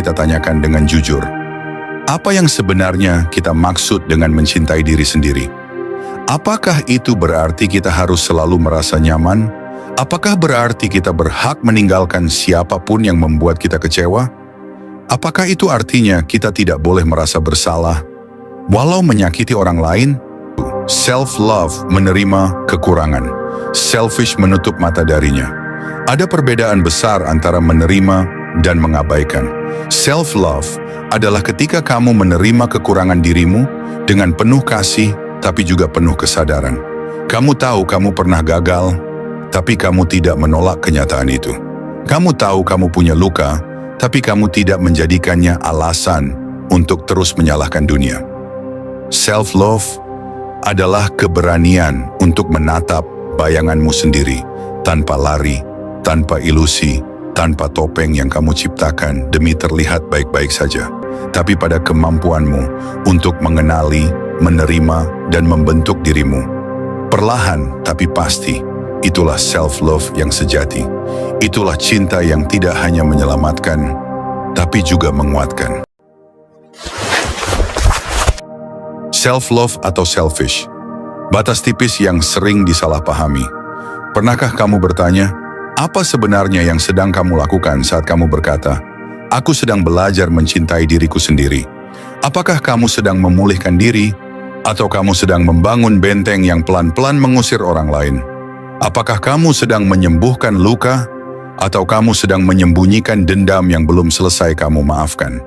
kita tanyakan dengan jujur. Apa yang sebenarnya kita maksud dengan mencintai diri sendiri? Apakah itu berarti kita harus selalu merasa nyaman? Apakah berarti kita berhak meninggalkan siapapun yang membuat kita kecewa? Apakah itu artinya kita tidak boleh merasa bersalah walau menyakiti orang lain? Self-love menerima kekurangan. Selfish menutup mata darinya. Ada perbedaan besar antara menerima dan mengabaikan. Self-love adalah ketika kamu menerima kekurangan dirimu dengan penuh kasih tapi juga penuh kesadaran. Kamu tahu kamu pernah gagal, tapi kamu tidak menolak kenyataan itu. Kamu tahu kamu punya luka, tapi kamu tidak menjadikannya alasan untuk terus menyalahkan dunia. Self-love adalah keberanian untuk menatap bayanganmu sendiri, tanpa lari, tanpa ilusi, tanpa topeng yang kamu ciptakan demi terlihat baik-baik saja, tapi pada kemampuanmu untuk mengenali, menerima, dan membentuk dirimu. Perlahan tapi pasti, itulah self-love yang sejati. Itulah cinta yang tidak hanya menyelamatkan, tapi juga menguatkan. Self-love atau selfish, batas tipis yang sering disalahpahami. Pernahkah kamu bertanya, apa sebenarnya yang sedang kamu lakukan saat kamu berkata, "Aku sedang belajar mencintai diriku sendiri"? Apakah kamu sedang memulihkan diri, atau kamu sedang membangun benteng yang pelan-pelan mengusir orang lain? Apakah kamu sedang menyembuhkan luka, atau kamu sedang menyembunyikan dendam yang belum selesai kamu maafkan?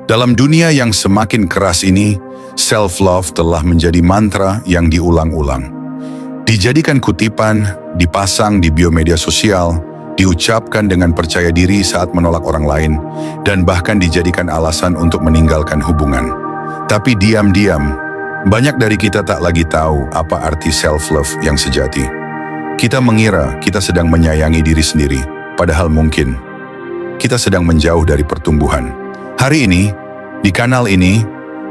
Dalam dunia yang semakin keras ini, self-love telah menjadi mantra yang diulang-ulang. Dijadikan kutipan, dipasang di biomedia sosial, diucapkan dengan percaya diri saat menolak orang lain, dan bahkan dijadikan alasan untuk meninggalkan hubungan. Tapi diam-diam, banyak dari kita tak lagi tahu apa arti self-love yang sejati. Kita mengira kita sedang menyayangi diri sendiri, padahal mungkin kita sedang menjauh dari pertumbuhan. Hari ini, di kanal ini,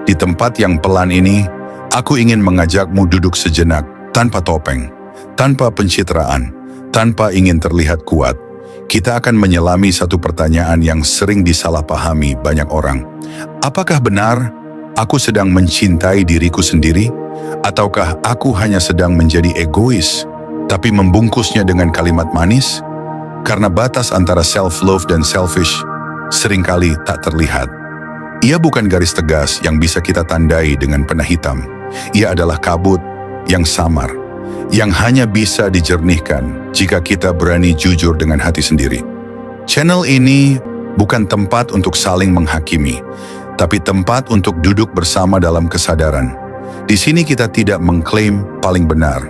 di tempat yang pelan ini, aku ingin mengajakmu duduk sejenak, tanpa topeng, tanpa pencitraan, tanpa ingin terlihat kuat. Kita akan menyelami satu pertanyaan yang sering disalahpahami banyak orang. Apakah benar aku sedang mencintai diriku sendiri? Ataukah aku hanya sedang menjadi egois, tapi membungkusnya dengan kalimat manis? Karena batas antara self-love dan selfish seringkali tak terlihat. Ia bukan garis tegas yang bisa kita tandai dengan pena hitam. Ia adalah kabut yang samar, yang hanya bisa dijernihkan jika kita berani jujur dengan hati sendiri. Channel ini bukan tempat untuk saling menghakimi, tapi tempat untuk duduk bersama dalam kesadaran. Di sini kita tidak mengklaim paling benar.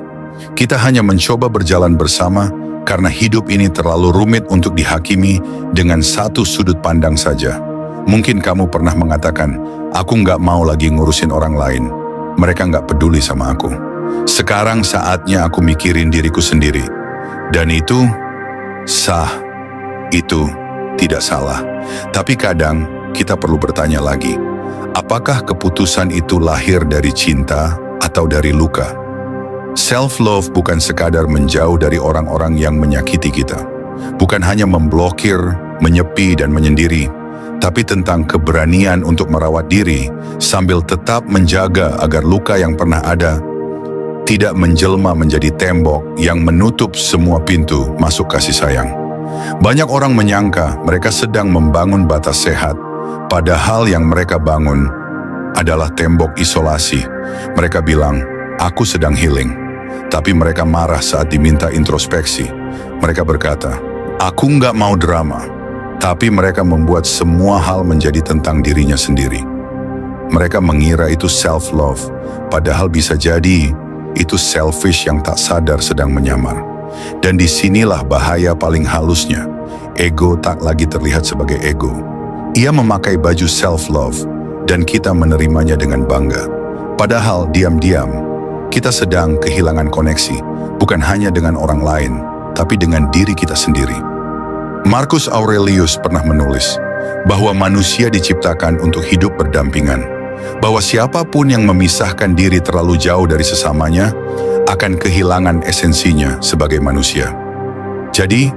Kita hanya mencoba berjalan bersama karena hidup ini terlalu rumit untuk dihakimi dengan satu sudut pandang saja. Mungkin kamu pernah mengatakan, aku nggak mau lagi ngurusin orang lain. Mereka nggak peduli sama aku. Sekarang saatnya aku mikirin diriku sendiri. Dan itu sah. Itu tidak salah. Tapi kadang kita perlu bertanya lagi, apakah keputusan itu lahir dari cinta atau dari luka? Self-love bukan sekadar menjauh dari orang-orang yang menyakiti kita. Bukan hanya memblokir, menyepi, dan menyendiri. Tapi tentang keberanian untuk merawat diri sambil tetap menjaga agar luka yang pernah ada tidak menjelma menjadi tembok yang menutup semua pintu masuk kasih sayang. Banyak orang menyangka mereka sedang membangun batas sehat, padahal yang mereka bangun adalah tembok isolasi. Mereka bilang, aku sedang healing. Tapi mereka marah saat diminta introspeksi. Mereka berkata, aku nggak mau drama. Tapi mereka membuat semua hal menjadi tentang dirinya sendiri. Mereka mengira itu self-love, padahal bisa jadi itu selfish yang tak sadar sedang menyamar. Dan disinilah bahaya paling halusnya. Ego tak lagi terlihat sebagai ego. Ia memakai baju self-love, dan kita menerimanya dengan bangga. Padahal diam-diam, kita sedang kehilangan koneksi, bukan hanya dengan orang lain, tapi dengan diri kita sendiri. Marcus Aurelius pernah menulis bahwa manusia diciptakan untuk hidup berdampingan, bahwa siapapun yang memisahkan diri terlalu jauh dari sesamanya akan kehilangan esensinya sebagai manusia. Jadi,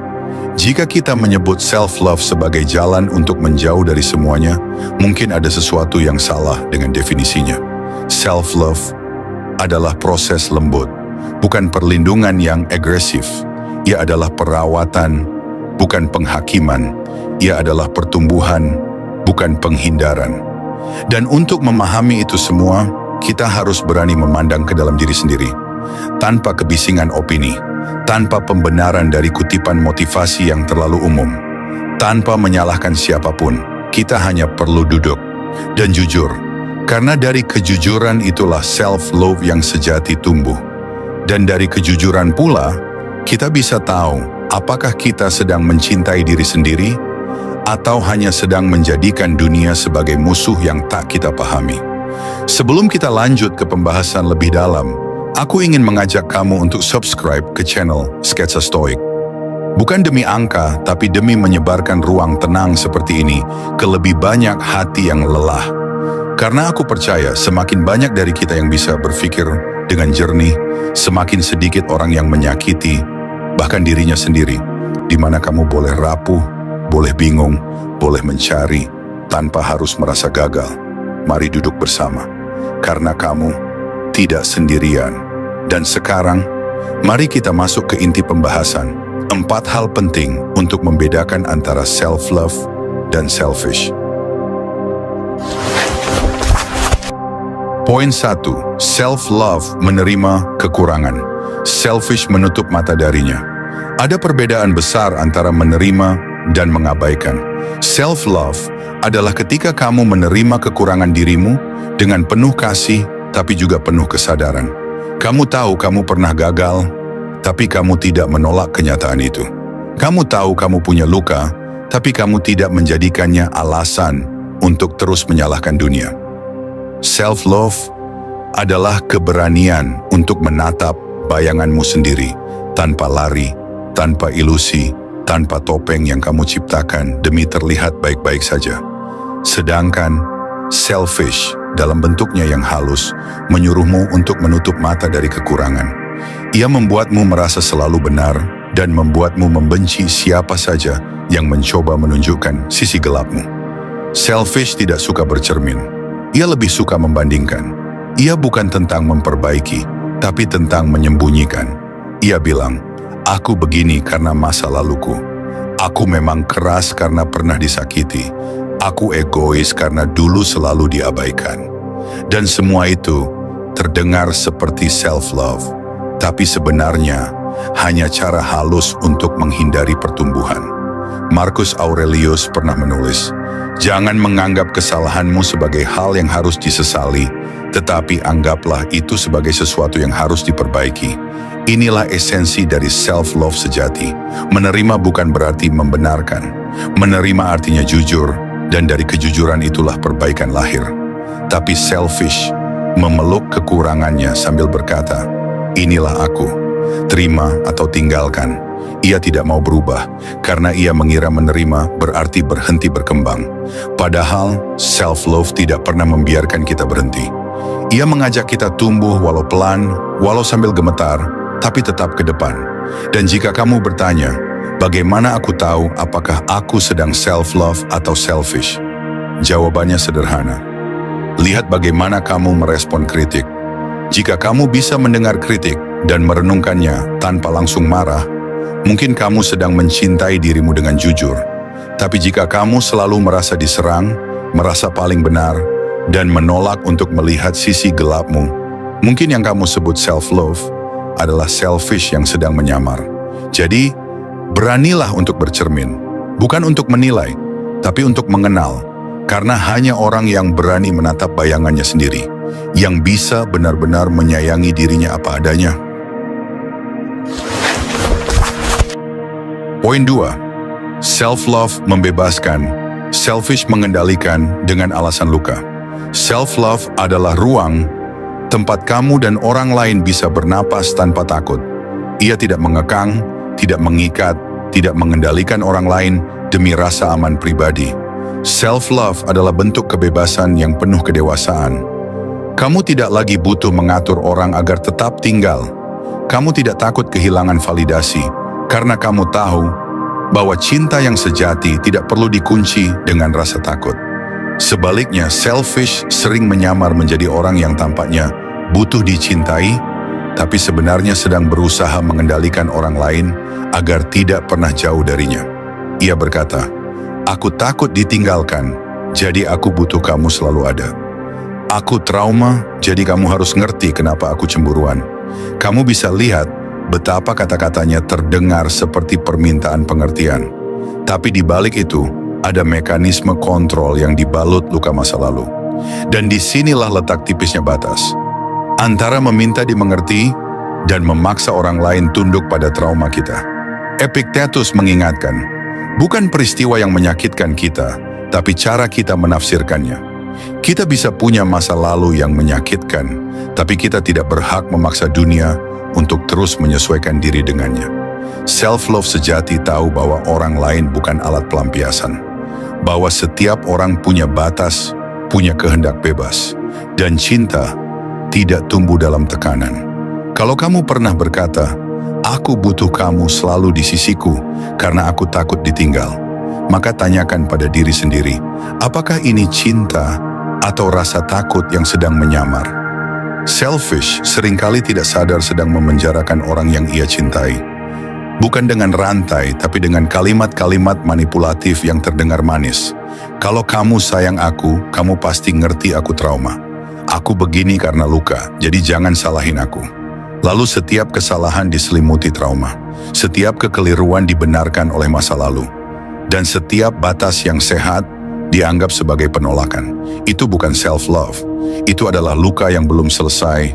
Jika kita menyebut self-love sebagai jalan untuk menjauh dari semuanya, mungkin ada sesuatu yang salah dengan definisinya. Self-love adalah proses lembut, bukan perlindungan yang agresif. Ia adalah perawatan, bukan penghakiman. Ia adalah pertumbuhan, bukan penghindaran. Dan untuk memahami itu semua, kita harus berani memandang ke dalam diri sendiri, tanpa kebisingan opini, tanpa pembenaran dari kutipan motivasi yang terlalu umum, tanpa menyalahkan siapapun. Kita hanya perlu duduk dan jujur, karena dari kejujuran itulah self-love yang sejati tumbuh. Dan dari kejujuran pula, kita bisa tahu apakah kita sedang mencintai diri sendiri atau hanya sedang menjadikan dunia sebagai musuh yang tak kita pahami. Sebelum kita lanjut ke pembahasan lebih dalam, aku ingin mengajak kamu untuk subscribe ke channel Sketsa Stoik. Bukan demi angka, tapi demi menyebarkan ruang tenang seperti ini ke lebih banyak hati yang lelah. Karena aku percaya semakin banyak dari kita yang bisa berpikir dengan jernih, semakin sedikit orang yang menyakiti, bahkan dirinya sendiri, di mana kamu boleh rapuh, boleh bingung, boleh mencari, tanpa harus merasa gagal. Mari duduk bersama, karena kamu tidak sendirian. Dan sekarang, mari kita masuk ke inti pembahasan. 4 hal penting untuk membedakan antara self-love dan selfish. Poin 1. Self-love menerima kekurangan. Selfish menutup mata darinya. Ada perbedaan besar antara menerima dan mengabaikan. Self-love adalah ketika kamu menerima kekurangan dirimu dengan penuh kasih, tapi juga penuh kesadaran. Kamu tahu kamu pernah gagal, tapi kamu tidak menolak kenyataan itu. Kamu tahu kamu punya luka, tapi kamu tidak menjadikannya alasan untuk terus menyalahkan dunia. Self-love adalah keberanian untuk menatap bayanganmu sendiri, tanpa lari, tanpa ilusi, tanpa topeng yang kamu ciptakan demi terlihat baik-baik saja. Sedangkan selfish dalam bentuknya yang halus menyuruhmu untuk menutup mata dari kekurangan. Ia membuatmu merasa selalu benar dan membuatmu membenci siapa saja yang mencoba menunjukkan sisi gelapmu. Selfish tidak suka bercermin. Ia lebih suka membandingkan. Ia bukan tentang memperbaiki, tapi tentang menyembunyikan. Ia bilang, aku begini karena masa laluku. Aku memang keras karena pernah disakiti. Aku egois karena dulu selalu diabaikan. Dan semua itu terdengar seperti self-love, tapi sebenarnya hanya cara halus untuk menghindari pertumbuhan. Marcus Aurelius pernah menulis, jangan menganggap kesalahanmu sebagai hal yang harus disesali, tetapi anggaplah itu sebagai sesuatu yang harus diperbaiki. Inilah esensi dari self-love sejati. Menerima bukan berarti membenarkan. Menerima artinya jujur, dan dari kejujuran itulah perbaikan lahir. Tapi selfish memeluk kekurangannya sambil berkata, inilah aku, terima atau tinggalkan. Ia tidak mau berubah, karena ia mengira menerima berarti berhenti berkembang. Padahal, self-love tidak pernah membiarkan kita berhenti. Ia mengajak kita tumbuh walau pelan, walau sambil gemetar, tapi tetap ke depan. Dan jika kamu bertanya, bagaimana aku tahu apakah aku sedang self-love atau selfish? Jawabannya sederhana. Lihat bagaimana kamu merespon kritik. Jika kamu bisa mendengar kritik dan merenungkannya tanpa langsung marah, mungkin kamu sedang mencintai dirimu dengan jujur. Tapi jika kamu selalu merasa diserang, merasa paling benar, dan menolak untuk melihat sisi gelapmu, mungkin yang kamu sebut self-love adalah selfish yang sedang menyamar. Jadi, beranilah untuk bercermin. Bukan untuk menilai, tapi untuk mengenal. Karena hanya orang yang berani menatap bayangannya sendiri, yang bisa benar-benar menyayangi dirinya apa adanya. Poin 2. Self-love membebaskan, selfish mengendalikan dengan alasan luka. Self-love adalah ruang, tempat kamu dan orang lain bisa bernapas tanpa takut. Ia tidak mengekang, tidak mengikat, tidak mengendalikan orang lain demi rasa aman pribadi. Self-love adalah bentuk kebebasan yang penuh kedewasaan. Kamu tidak lagi butuh mengatur orang agar tetap tinggal. Kamu tidak takut kehilangan validasi, karena kamu tahu bahwa cinta yang sejati tidak perlu dikunci dengan rasa takut. Sebaliknya, selfish sering menyamar menjadi orang yang tampaknya butuh dicintai, tapi sebenarnya sedang berusaha mengendalikan orang lain agar tidak pernah jauh darinya. Ia berkata, "Aku takut ditinggalkan, jadi aku butuh kamu selalu ada. Aku trauma, jadi kamu harus ngerti kenapa aku cemburuan." Kamu bisa lihat betapa kata-katanya terdengar seperti permintaan pengertian. Tapi di balik itu, ada mekanisme kontrol yang dibalut luka masa lalu. Dan disinilah letak tipisnya batas antara meminta dimengerti dan memaksa orang lain tunduk pada trauma kita. Epictetus mengingatkan, bukan peristiwa yang menyakitkan kita, tapi cara kita menafsirkannya. Kita bisa punya masa lalu yang menyakitkan, tapi kita tidak berhak memaksa dunia untuk terus menyesuaikan diri dengannya. Self-love sejati tahu bahwa orang lain bukan alat pelampiasan, bahwa setiap orang punya batas, punya kehendak bebas, dan cinta tidak tumbuh dalam tekanan. Kalau kamu pernah berkata, "Aku butuh kamu selalu di sisiku karena aku takut ditinggal," maka tanyakan pada diri sendiri, apakah ini cinta atau rasa takut yang sedang menyamar? Selfish seringkali tidak sadar sedang memenjarakan orang yang ia cintai. Bukan dengan rantai, tapi dengan kalimat-kalimat manipulatif yang terdengar manis. "Kalau kamu sayang aku, kamu pasti ngerti aku trauma. Aku begini karena luka, jadi jangan salahin aku." Lalu setiap kesalahan diselimuti trauma. Setiap kekeliruan dibenarkan oleh masa lalu. Dan setiap batas yang sehat dianggap sebagai penolakan. Itu bukan self-love. Itu adalah luka yang belum selesai,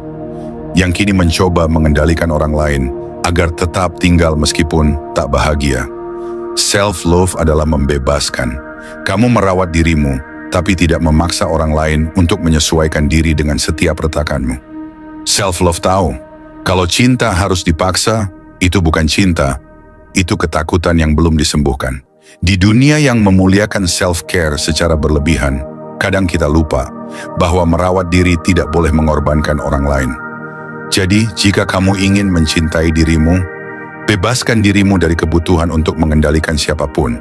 yang kini mencoba mengendalikan orang lain agar tetap tinggal meskipun tak bahagia. Self-love adalah membebaskan. Kamu merawat dirimu, tapi tidak memaksa orang lain untuk menyesuaikan diri dengan setiap retakanmu. Self-love tahu, kalau cinta harus dipaksa, itu bukan cinta, itu ketakutan yang belum disembuhkan. Di dunia yang memuliakan self-care secara berlebihan, kadang kita lupa bahwa merawat diri tidak boleh mengorbankan orang lain. Jadi, jika kamu ingin mencintai dirimu, bebaskan dirimu dari kebutuhan untuk mengendalikan siapapun.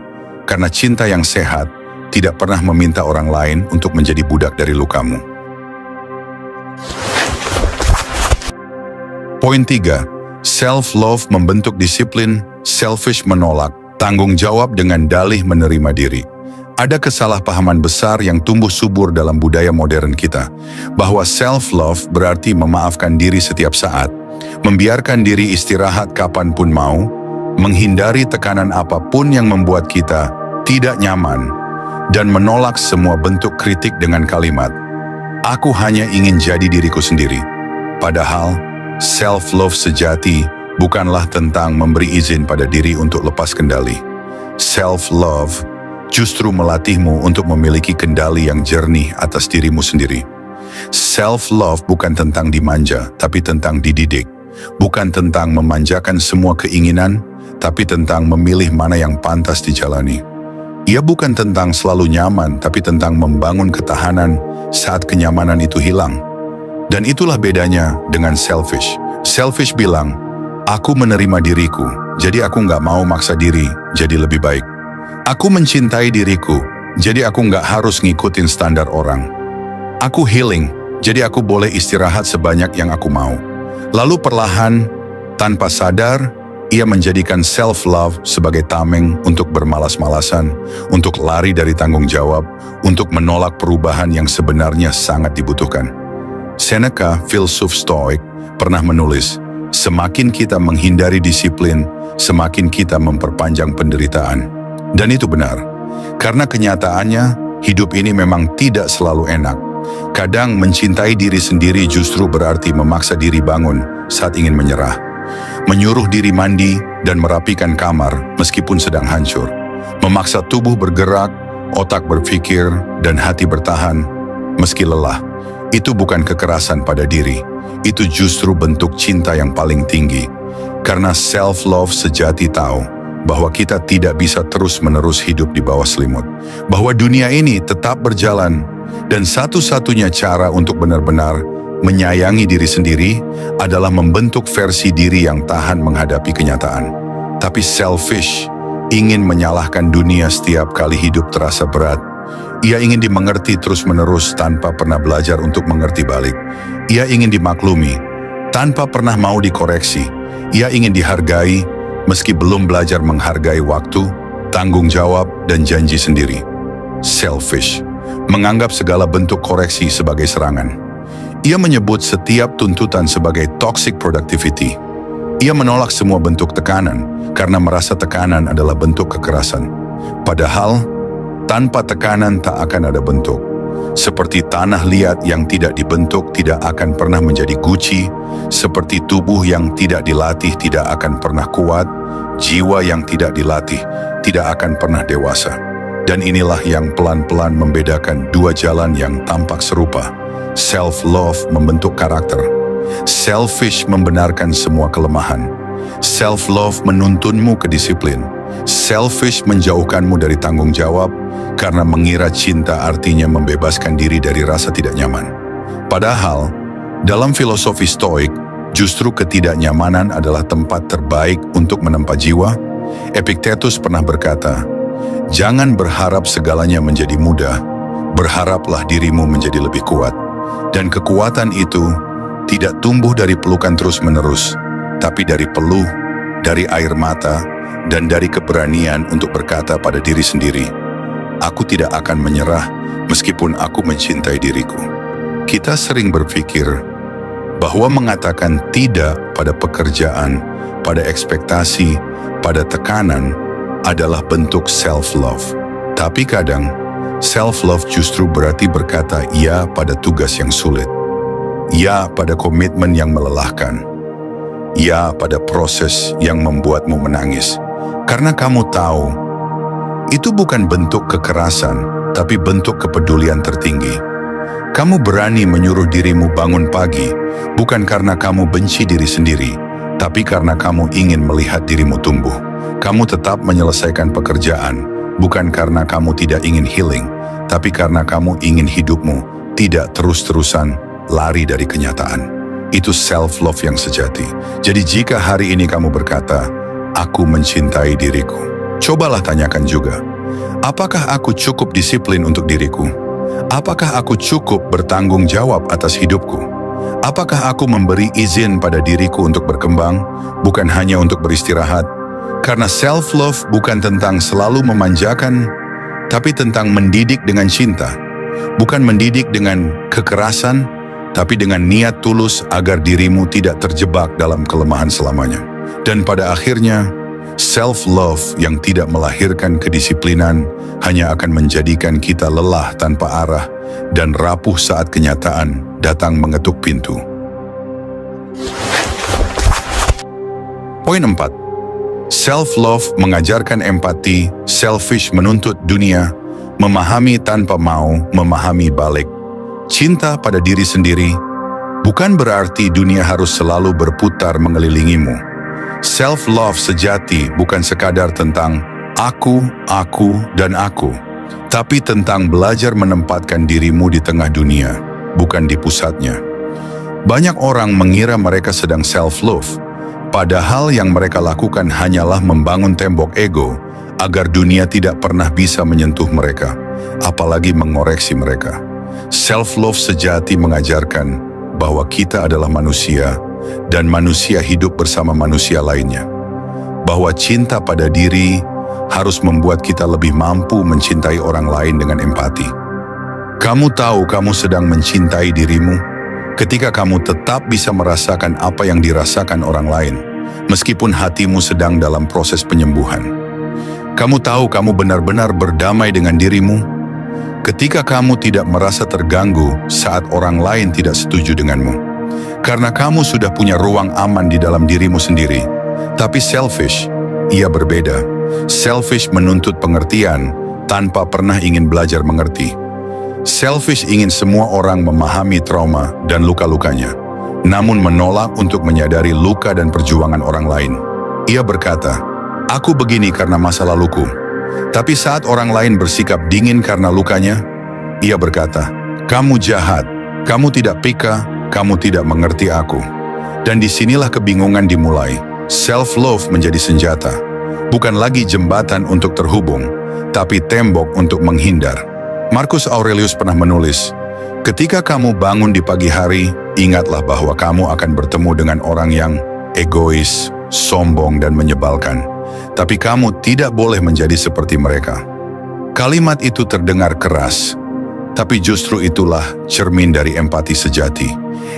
Karena cinta yang sehat tidak pernah meminta orang lain untuk menjadi budak dari lukamu. Poin 3. Self-love membentuk disiplin, selfish menolak tanggung jawab dengan dalih menerima diri. Ada kesalahpahaman besar yang tumbuh subur dalam budaya modern kita, bahwa self-love berarti memaafkan diri setiap saat, membiarkan diri istirahat kapanpun mau, menghindari tekanan apapun yang membuat kita tidak nyaman, dan menolak semua bentuk kritik dengan kalimat, "Aku hanya ingin jadi diriku sendiri." Padahal, self-love sejati bukanlah tentang memberi izin pada diri untuk lepas kendali. Self-love justru melatihmu untuk memiliki kendali yang jernih atas dirimu sendiri. Self-love bukan tentang dimanja, tapi tentang dididik. Bukan tentang memanjakan semua keinginan, tapi tentang memilih mana yang pantas dijalani. Ia bukan tentang selalu nyaman, tapi tentang membangun ketahanan saat kenyamanan itu hilang. Dan itulah bedanya dengan selfish. Selfish bilang, "Aku menerima diriku, jadi aku nggak mau maksa diri jadi lebih baik. Aku mencintai diriku, jadi aku nggak harus ngikutin standar orang. Aku healing, jadi aku boleh istirahat sebanyak yang aku mau." Lalu perlahan, tanpa sadar, ia menjadikan self-love sebagai tameng untuk bermalas-malasan, untuk lari dari tanggung jawab, untuk menolak perubahan yang sebenarnya sangat dibutuhkan. Seneca, filsuf Stoik, pernah menulis, "Semakin kita menghindari disiplin, semakin kita memperpanjang penderitaan." Dan itu benar, karena kenyataannya hidup ini memang tidak selalu enak. Kadang mencintai diri sendiri justru berarti memaksa diri bangun saat ingin menyerah. Menyuruh diri mandi dan merapikan kamar meskipun sedang hancur. Memaksa tubuh bergerak, otak berpikir, dan hati bertahan meski lelah. Itu bukan kekerasan pada diri, itu justru bentuk cinta yang paling tinggi. Karena self-love sejati tahu bahwa kita tidak bisa terus-menerus hidup di bawah selimut. Bahwa dunia ini tetap berjalan, dan satu-satunya cara untuk benar-benar menyayangi diri sendiri adalah membentuk versi diri yang tahan menghadapi kenyataan. Tapi selfish ingin menyalahkan dunia setiap kali hidup terasa berat. Ia ingin dimengerti terus-menerus tanpa pernah belajar untuk mengerti balik. Ia ingin dimaklumi tanpa pernah mau dikoreksi. Ia ingin dihargai meski belum belajar menghargai waktu, tanggung jawab, dan janji sendiri. Selfish, menganggap segala bentuk koreksi sebagai serangan. Ia menyebut setiap tuntutan sebagai toxic productivity. Ia menolak semua bentuk tekanan karena merasa tekanan adalah bentuk kekerasan. Padahal, tanpa tekanan tak akan ada bentuk. Seperti tanah liat yang tidak dibentuk tidak akan pernah menjadi guci, seperti tubuh yang tidak dilatih tidak akan pernah kuat, jiwa yang tidak dilatih tidak akan pernah dewasa. Dan inilah yang pelan-pelan membedakan dua jalan yang tampak serupa. Self-love membentuk karakter. Selfish membenarkan semua kelemahan. Self-love menuntunmu ke disiplin. Selfish menjauhkanmu dari tanggung jawab karena mengira cinta artinya membebaskan diri dari rasa tidak nyaman. Padahal, dalam filosofi Stoik, justru ketidaknyamanan adalah tempat terbaik untuk menempa jiwa. Epictetus pernah berkata, "Jangan berharap segalanya menjadi mudah, berharaplah dirimu menjadi lebih kuat." Dan kekuatan itu tidak tumbuh dari pelukan terus-menerus, tapi dari peluh, dari air mata, dan dari keberanian untuk berkata pada diri sendiri, "Aku tidak akan menyerah meskipun aku mencintai diriku." Kita sering berpikir bahwa mengatakan tidak pada pekerjaan, pada ekspektasi, pada tekanan adalah bentuk self-love. Tapi kadang, self-love justru berarti berkata iya pada tugas yang sulit. Ya pada komitmen yang melelahkan. Ya pada proses yang membuatmu menangis. Karena kamu tahu, itu bukan bentuk kekerasan, tapi bentuk kepedulian tertinggi. Kamu berani menyuruh dirimu bangun pagi, bukan karena kamu benci diri sendiri, tapi karena kamu ingin melihat dirimu tumbuh. Kamu tetap menyelesaikan pekerjaan, bukan karena kamu tidak ingin healing, tapi karena kamu ingin hidupmu tidak terus-terusan lari dari kenyataan. Itu self-love yang sejati. Jadi jika hari ini kamu berkata, "Aku mencintai diriku," cobalah tanyakan juga, apakah aku cukup disiplin untuk diriku? Apakah aku cukup bertanggung jawab atas hidupku? Apakah aku memberi izin pada diriku untuk berkembang, bukan hanya untuk beristirahat? Karena self-love bukan tentang selalu memanjakan, tapi tentang mendidik dengan cinta. Bukan mendidik dengan kekerasan, tapi dengan niat tulus agar dirimu tidak terjebak dalam kelemahan selamanya. Dan pada akhirnya, self-love yang tidak melahirkan kedisiplinan hanya akan menjadikan kita lelah tanpa arah dan rapuh saat kenyataan datang mengetuk pintu. Poin 4. Self-love mengajarkan empati, selfish menuntut dunia, memahami tanpa mau, memahami balik. Cinta pada diri sendiri bukan berarti dunia harus selalu berputar mengelilingimu. Self-love sejati bukan sekadar tentang aku, dan aku, tapi tentang belajar menempatkan dirimu di tengah dunia, bukan di pusatnya. Banyak orang mengira mereka sedang self-love, padahal yang mereka lakukan hanyalah membangun tembok ego agar dunia tidak pernah bisa menyentuh mereka, apalagi mengoreksi mereka. Self-love sejati mengajarkan bahwa kita adalah manusia dan manusia hidup bersama manusia lainnya. Bahwa cinta pada diri harus membuat kita lebih mampu mencintai orang lain dengan empati. Kamu tahu kamu sedang mencintai dirimu ketika kamu tetap bisa merasakan apa yang dirasakan orang lain, meskipun hatimu sedang dalam proses penyembuhan. Kamu tahu kamu benar-benar berdamai dengan dirimu ketika kamu tidak merasa terganggu saat orang lain tidak setuju denganmu. Karena kamu sudah punya ruang aman di dalam dirimu sendiri. Tapi selfish, ia berbeda. Selfish menuntut pengertian tanpa pernah ingin belajar mengerti. Selfish ingin semua orang memahami trauma dan luka-lukanya, namun menolak untuk menyadari luka dan perjuangan orang lain. Ia berkata, "Aku begini karena masa laluku." Tapi saat orang lain bersikap dingin karena lukanya, ia berkata, "Kamu jahat, kamu tidak peka, kamu tidak mengerti aku." Dan disinilah kebingungan dimulai. Self-love menjadi senjata. Bukan lagi jembatan untuk terhubung, tapi tembok untuk menghindar. Marcus Aurelius pernah menulis, "Ketika kamu bangun di pagi hari, ingatlah bahwa kamu akan bertemu dengan orang yang egois, sombong, dan menyebalkan. Tapi kamu tidak boleh menjadi seperti mereka." Kalimat itu terdengar keras, tapi justru itulah cermin dari empati sejati.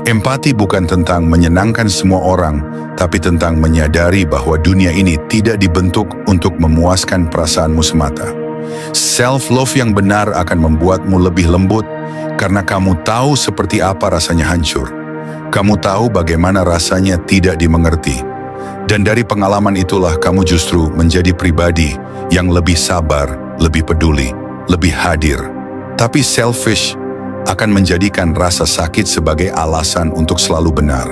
Empati bukan tentang menyenangkan semua orang, tapi tentang menyadari bahwa dunia ini tidak dibentuk untuk memuaskan perasaanmu semata. Self-love yang benar akan membuatmu lebih lembut, karena kamu tahu seperti apa rasanya hancur. Kamu tahu bagaimana rasanya tidak dimengerti. Dan dari pengalaman itulah kamu justru menjadi pribadi yang lebih sabar, lebih peduli, lebih hadir. Tapi selfish akan menjadikan rasa sakit sebagai alasan untuk selalu benar.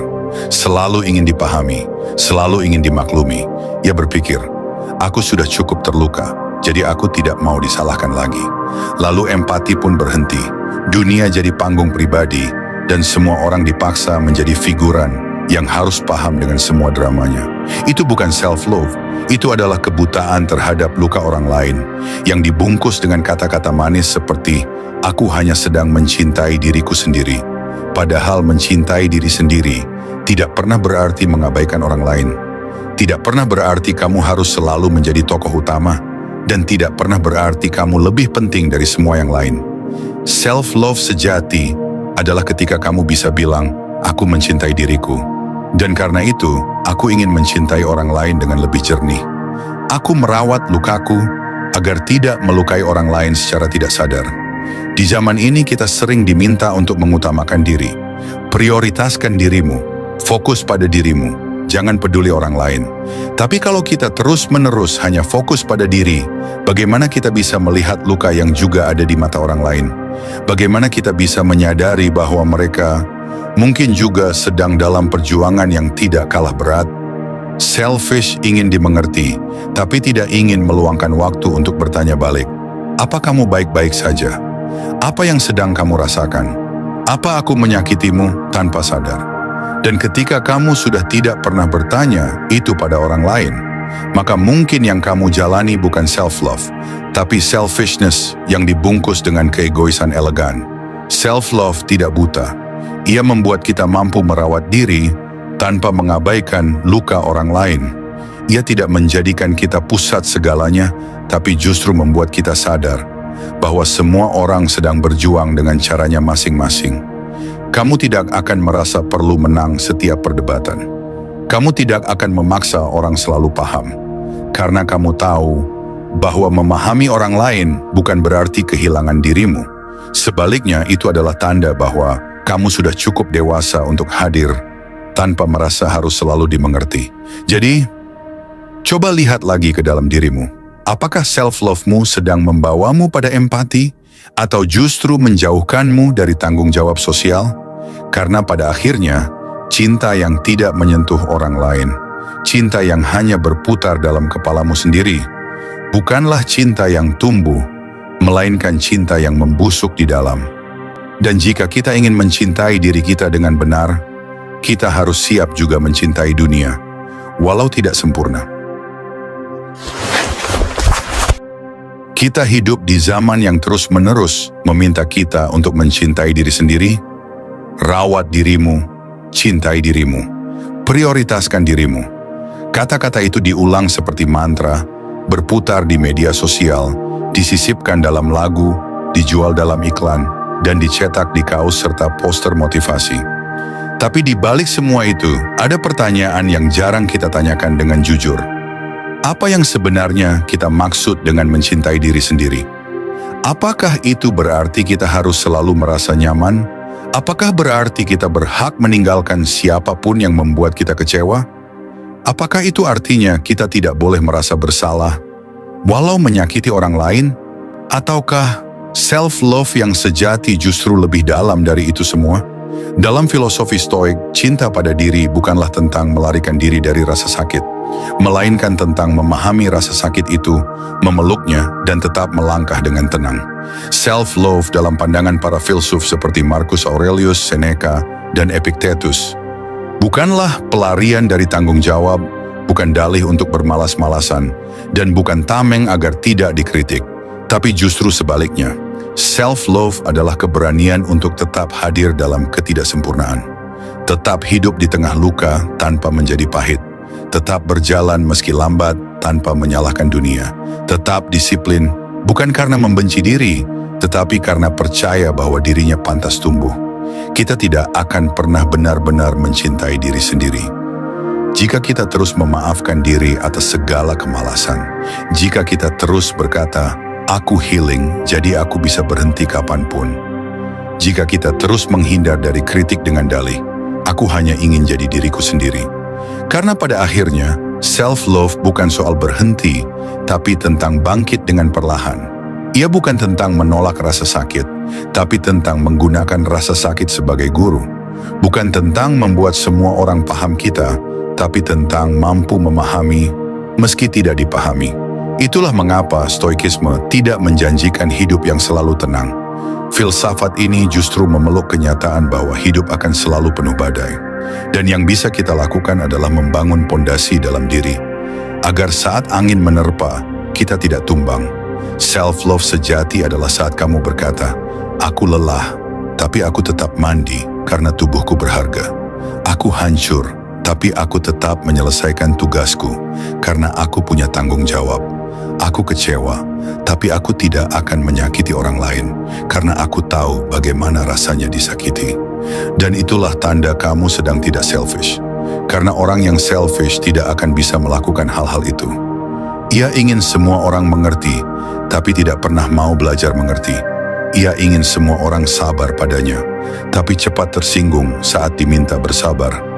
Selalu ingin dipahami, selalu ingin dimaklumi. Ia berpikir, aku sudah cukup terluka, jadi aku tidak mau disalahkan lagi. Lalu empati pun berhenti. Dunia jadi panggung pribadi, dan semua orang dipaksa menjadi figuran yang harus paham dengan semua dramanya. Itu bukan self-love, itu adalah kebutaan terhadap luka orang lain yang dibungkus dengan kata-kata manis seperti, aku hanya sedang mencintai diriku sendiri. Padahal mencintai diri sendiri tidak pernah berarti mengabaikan orang lain. Tidak pernah berarti kamu harus selalu menjadi tokoh utama, dan tidak pernah berarti kamu lebih penting dari semua yang lain. Self-love sejati adalah ketika kamu bisa bilang, aku mencintai diriku. Dan karena itu, aku ingin mencintai orang lain dengan lebih jernih. Aku merawat lukaku agar tidak melukai orang lain secara tidak sadar. Di zaman ini kita sering diminta untuk mengutamakan diri. Prioritaskan dirimu, fokus pada dirimu, jangan peduli orang lain. Tapi kalau kita terus-menerus hanya fokus pada diri, bagaimana kita bisa melihat luka yang juga ada di mata orang lain? Bagaimana kita bisa menyadari bahwa mereka mungkin juga sedang dalam perjuangan yang tidak kalah berat? Selfish ingin dimengerti, tapi tidak ingin meluangkan waktu untuk bertanya balik. Apa kamu baik-baik saja? Apa yang sedang kamu rasakan? Apa aku menyakitimu tanpa sadar? Dan ketika kamu sudah tidak pernah bertanya itu pada orang lain, maka mungkin yang kamu jalani bukan self-love, tapi selfishness yang dibungkus dengan keegoisan elegan. Self-love tidak buta. Ia membuat kita mampu merawat diri tanpa mengabaikan luka orang lain. Ia tidak menjadikan kita pusat segalanya, tapi justru membuat kita sadar bahwa semua orang sedang berjuang dengan caranya masing-masing. Kamu tidak akan merasa perlu menang setiap perdebatan. Kamu tidak akan memaksa orang selalu paham, karena kamu tahu bahwa memahami orang lain bukan berarti kehilangan dirimu. Sebaliknya, itu adalah tanda bahwa kamu sudah cukup dewasa untuk hadir tanpa merasa harus selalu dimengerti. Jadi, coba lihat lagi ke dalam dirimu. Apakah self-love-mu sedang membawamu pada empati atau justru menjauhkanmu dari tanggung jawab sosial? Karena pada akhirnya, cinta yang tidak menyentuh orang lain, cinta yang hanya berputar dalam kepalamu sendiri, bukanlah cinta yang tumbuh, melainkan cinta yang membusuk di dalam. Dan jika kita ingin mencintai diri kita dengan benar, kita harus siap juga mencintai dunia, walau tidak sempurna. Kita hidup di zaman yang terus-menerus meminta kita untuk mencintai diri sendiri. Rawat dirimu, cintai dirimu, prioritaskan dirimu. Kata-kata itu diulang seperti mantra, berputar di media sosial, disisipkan dalam lagu, dijual dalam iklan, dan dicetak di kaos serta poster motivasi. Tapi di balik semua itu, ada pertanyaan yang jarang kita tanyakan dengan jujur. Apa yang sebenarnya kita maksud dengan mencintai diri sendiri? Apakah itu berarti kita harus selalu merasa nyaman? Apakah berarti kita berhak meninggalkan siapapun yang membuat kita kecewa? Apakah itu artinya kita tidak boleh merasa bersalah, walau menyakiti orang lain? Ataukah self-love yang sejati justru lebih dalam dari itu semua? Dalam filosofi Stoik, cinta pada diri bukanlah tentang melarikan diri dari rasa sakit, melainkan tentang memahami rasa sakit itu, memeluknya, dan tetap melangkah dengan tenang. Self-love dalam pandangan para filsuf seperti Marcus Aurelius, Seneca, dan Epictetus bukanlah pelarian dari tanggung jawab, bukan dalih untuk bermalas-malasan, dan bukan tameng agar tidak dikritik. Tapi justru sebaliknya, self-love adalah keberanian untuk tetap hadir dalam ketidaksempurnaan. Tetap hidup di tengah luka tanpa menjadi pahit. Tetap berjalan meski lambat tanpa menyalahkan dunia. Tetap disiplin, bukan karena membenci diri, tetapi karena percaya bahwa dirinya pantas tumbuh. Kita tidak akan pernah benar-benar mencintai diri sendiri jika kita terus memaafkan diri atas segala kemalasan. Jika kita terus berkata, aku healing, jadi aku bisa berhenti kapanpun. Jika kita terus menghindar dari kritik dengan dalih, aku hanya ingin jadi diriku sendiri. Karena pada akhirnya, self-love bukan soal berhenti, tapi tentang bangkit dengan perlahan. Ia bukan tentang menolak rasa sakit, tapi tentang menggunakan rasa sakit sebagai guru. Bukan tentang membuat semua orang paham kita, tapi tentang mampu memahami meski tidak dipahami. Itulah mengapa stoikisme tidak menjanjikan hidup yang selalu tenang. Filsafat ini justru memeluk kenyataan bahwa hidup akan selalu penuh badai. Dan yang bisa kita lakukan adalah membangun pondasi dalam diri, agar saat angin menerpa, kita tidak tumbang. Self-love sejati adalah saat kamu berkata, aku lelah, tapi aku tetap mandi karena tubuhku berharga. Aku hancur, tapi aku tetap menyelesaikan tugasku karena aku punya tanggung jawab. Aku kecewa, tapi aku tidak akan menyakiti orang lain karena aku tahu bagaimana rasanya disakiti. Dan itulah tanda kamu sedang tidak selfish. Karena orang yang selfish tidak akan bisa melakukan hal-hal itu. Ia ingin semua orang mengerti, tapi tidak pernah mau belajar mengerti. Ia ingin semua orang sabar padanya, tapi cepat tersinggung saat diminta bersabar.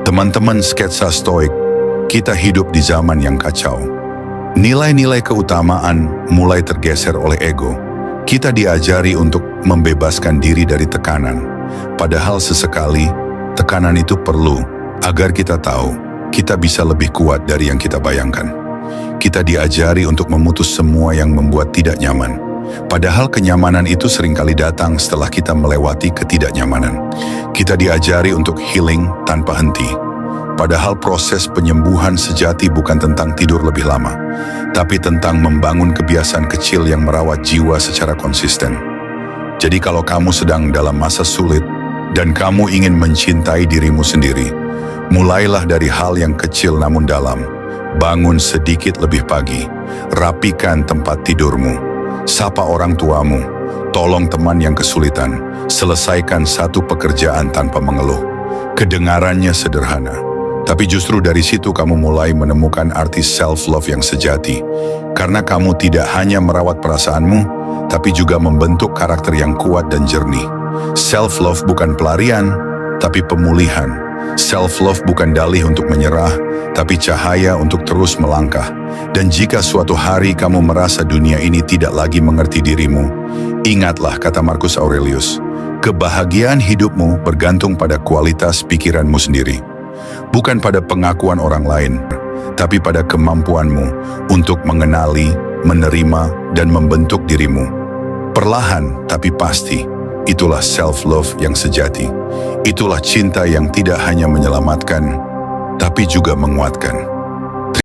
Teman-teman sketsa stoik, kita hidup di zaman yang kacau. Nilai-nilai keutamaan mulai tergeser oleh ego. Kita diajari untuk membebaskan diri dari tekanan. Padahal sesekali, tekanan itu perlu agar kita tahu kita bisa lebih kuat dari yang kita bayangkan. Kita diajari untuk memutus semua yang membuat tidak nyaman. Padahal kenyamanan itu seringkali datang setelah kita melewati ketidaknyamanan. Kita diajari untuk healing tanpa henti. Padahal proses penyembuhan sejati bukan tentang tidur lebih lama, tapi tentang membangun kebiasaan kecil yang merawat jiwa secara konsisten. Jadi kalau kamu sedang dalam masa sulit dan kamu ingin mencintai dirimu sendiri, mulailah dari hal yang kecil namun dalam. Bangun sedikit lebih pagi, rapikan tempat tidurmu, sapa orang tuamu, tolong teman yang kesulitan, selesaikan satu pekerjaan tanpa mengeluh. Kedengarannya sederhana, tapi justru dari situ kamu mulai menemukan arti self-love yang sejati. Karena kamu tidak hanya merawat perasaanmu, tapi juga membentuk karakter yang kuat dan jernih. Self-love bukan pelarian, tapi pemulihan. Self-love bukan dalih untuk menyerah, tapi cahaya untuk terus melangkah. Dan jika suatu hari kamu merasa dunia ini tidak lagi mengerti dirimu, ingatlah kata Marcus Aurelius, kebahagiaan hidupmu bergantung pada kualitas pikiranmu sendiri. Bukan pada pengakuan orang lain, tapi pada kemampuanmu untuk mengenali, menerima, dan membentuk dirimu. Perlahan tapi pasti, itulah self-love yang sejati. Itulah cinta yang tidak hanya menyelamatkan, tapi juga menguatkan.